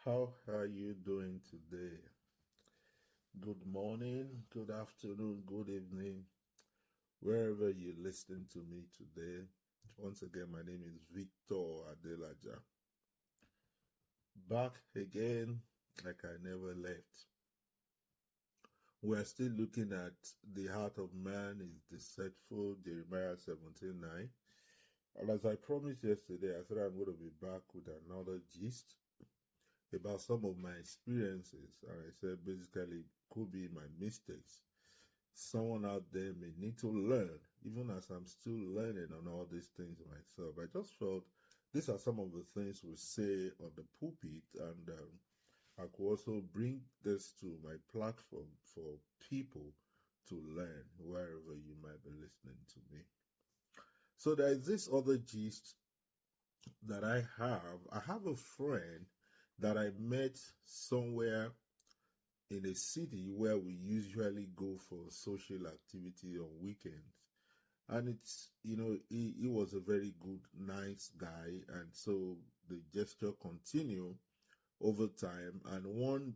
How are you doing today? Good morning, good afternoon, good evening, wherever you're listening to me today. Once again, my name is Victor Adelaja. Back again, like I never left. We're still looking at the heart of man is deceitful, Jeremiah 17:9. And as I promised yesterday, I said I'm going to be back with another gist about some of my experiences. And I said basically could be my mistakes. Someone out there may need to learn, even as I'm still learning on all these things myself. I just felt these are some of the things we say on the pulpit, and I could also bring this to my platform for people to learn wherever you might be listening to me. So there is this other gist that I have. I have a friend that I met somewhere in a city where we usually go for social activity on weekends. And he was a very good, nice guy. And so the gesture continued over time. And one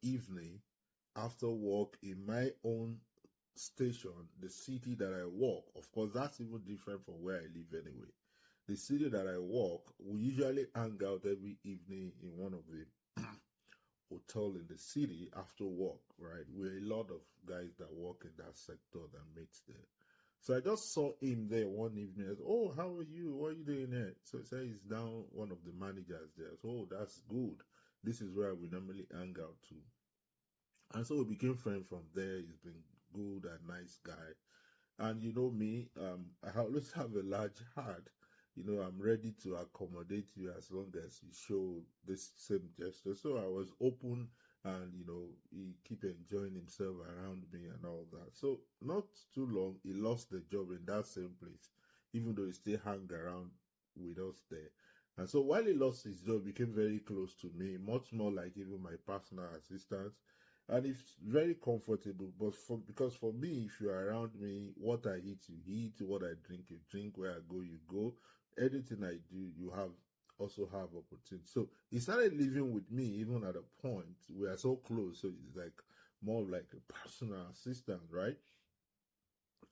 evening after work in my own station, the city that I work, of course, that's even different from where I live anyway. The city that I work, we usually hang out every evening in one of the hotel in the city after work, right? We're a lot of guys that work in that sector that meets there. So I just saw him there one evening. I said, "Oh, how are you? What are you doing there?" So he said he's down one of the managers there. So, "Oh, that's good. This is where we normally hang out too." And so we became friends from there. He's been good and nice guy. And you know me, I always have a large heart. I'm ready to accommodate you as long as you show this same gesture. So I was open, and he keep enjoying himself around me and all that. So not too long, he lost the job in that same place, even though he still hung around with us there. And so while he lost his job, he became very close to me, much more like even my personal assistant. And it's very comfortable. But because for me, if you're around me, what I eat, you eat. What I drink, you drink. Where I go, you go. Anything I do, you also have opportunity. So he started living with me even at a point. We are so close. So it's like more like a personal assistant, right?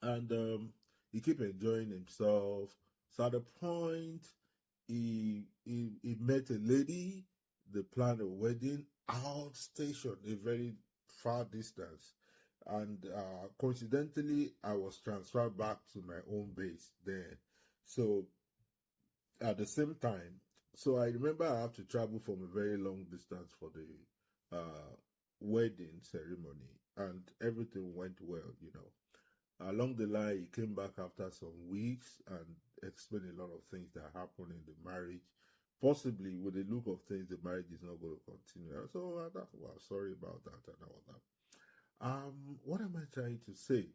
And he kept enjoying himself. So at a point, he met a lady. They planned a wedding outstation, a very far distance. And coincidentally, I was transferred back to my own base there. So at the same time, so I remember I have to travel from a very long distance for the wedding ceremony, and everything went well. Along the line, he came back after some weeks and explained a lot of things that happened in the marriage. Possibly, with the look of things, the marriage is not going to continue. So, well, sorry about that and all that. What am I trying to say?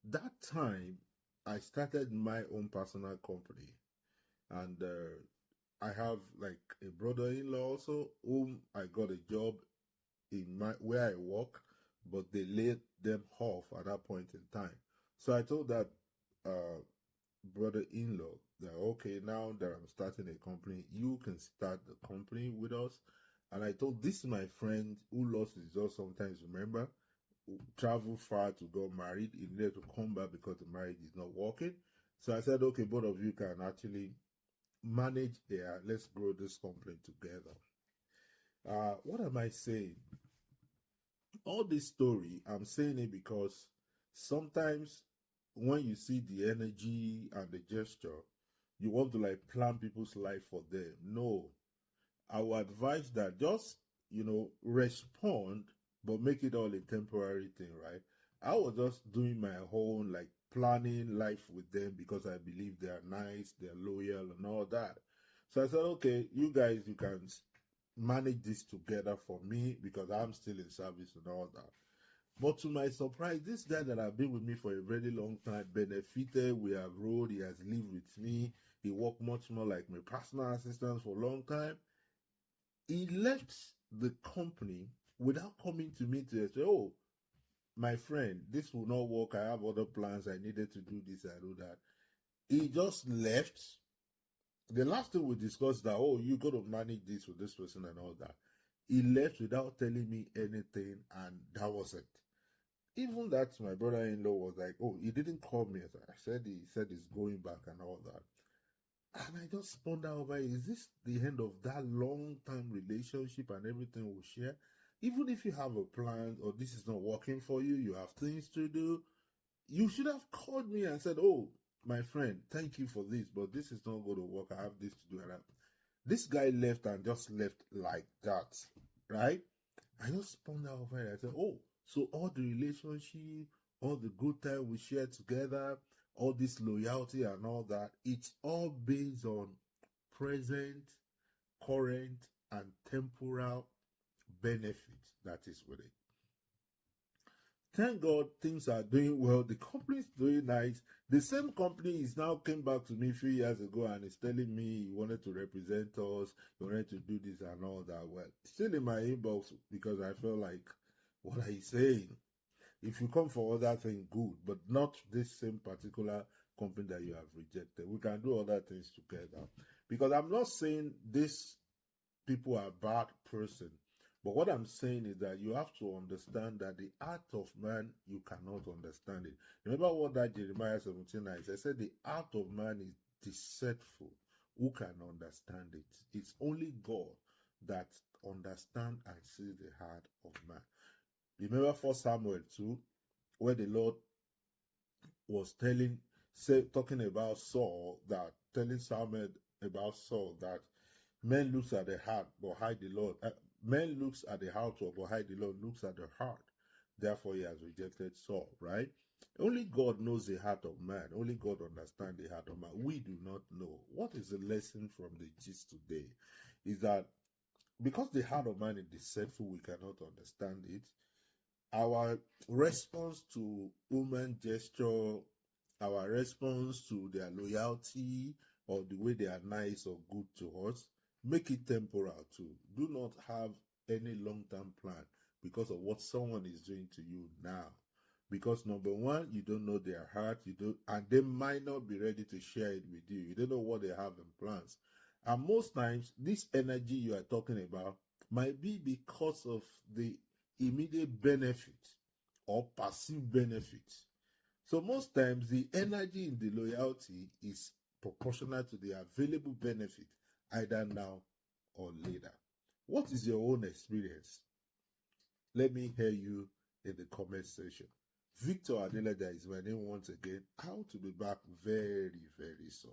That time, I started my own personal company, and I have like a brother-in-law also, whom I got a job in where I work, but they laid them off at that point in time. So I told that brother-in-law that, okay, now that I'm starting a company, you can start the company with us. And I told this my friend who lost his job sometimes, remember, who traveled far to go married. He needed to come back because the marriage is not working. So I said, okay, both of you can actually manage there. Let's grow this company together. What am I saying? All this story, I'm saying it because sometimes when you see the energy and the gesture, you want to like plan people's life for them. No, I would advise that just, respond, but make it all a temporary thing, right? I was just doing my whole like planning life with them because I believe they are nice, they're loyal, and all that. So I said, okay, you guys, you can manage this together for me because I'm still in service and all that. But to my surprise, this guy that have been with me for a very long time benefited. We have rode. He has lived with me. He worked much more like my personal assistant for a long time. He left the company without coming to me to say, "Oh, my friend, this will not work. I have other plans. I needed to do this, I do that." He just left, the last thing we discussed that, oh, you got to manage this with this person and all that. He left without telling me anything, and that was it. Even that my brother-in-law was like, oh, he didn't call me. I said he said he's going back and all that. And I just ponder over, is this the end of that long-time relationship and everything we share? Even if you have a plan or this is not working for you, you have things to do, you should have called me and said, oh, my friend, thank you for this, but this is not going to work. I have this to do. And this guy left and just left like that, right? I just ponder over it. I said, oh, so all the relationship, all the good time we share together, all this loyalty and all that, it's all based on present, current, and temporal benefits that is with it. Thank God things are doing well. The company is doing nice. The same company is now came back to me a few years ago and is telling me he wanted to represent us, he wanted to do this and all that. Well, still in my inbox because I feel like, what are you saying? If you come for other things, good, but not this same particular company that you have rejected. We can do other things together. Because I'm not saying these people are bad person, but what I'm saying is that you have to understand that the art of man, you cannot understand it. Remember what that Jeremiah 17:9 said? I said the art of man is deceitful. Who can understand it? It's only God that understands and sees the heart of man. Remember 1 Samuel 2, where the Lord was talking about Saul, telling Samuel about Saul that men looks at the heart but hide the Lord. Men looks at the heart but hide the Lord looks at the heart. Therefore, he has rejected Saul, right? Only God knows the heart of man. Only God understands the heart of man. We do not know. What is the lesson from the gist today? Is that because the heart of man is deceitful, we cannot understand it. Our response to woman gesture, our response to their loyalty or the way they are nice or good to us, make it temporal too. Do not have any long-term plan because of what someone is doing to you now. Because number one, you don't know their heart, and they might not be ready to share it with you. You don't know what they have in plans. And most times, this energy you are talking about might be because of the immediate benefit or perceived benefit. So most times the energy in the loyalty is proportional to the available benefit, either now or later. What is your own experience? Let me hear you in the comment section. Victor Adelaja is my name once again. How to be back very, very soon.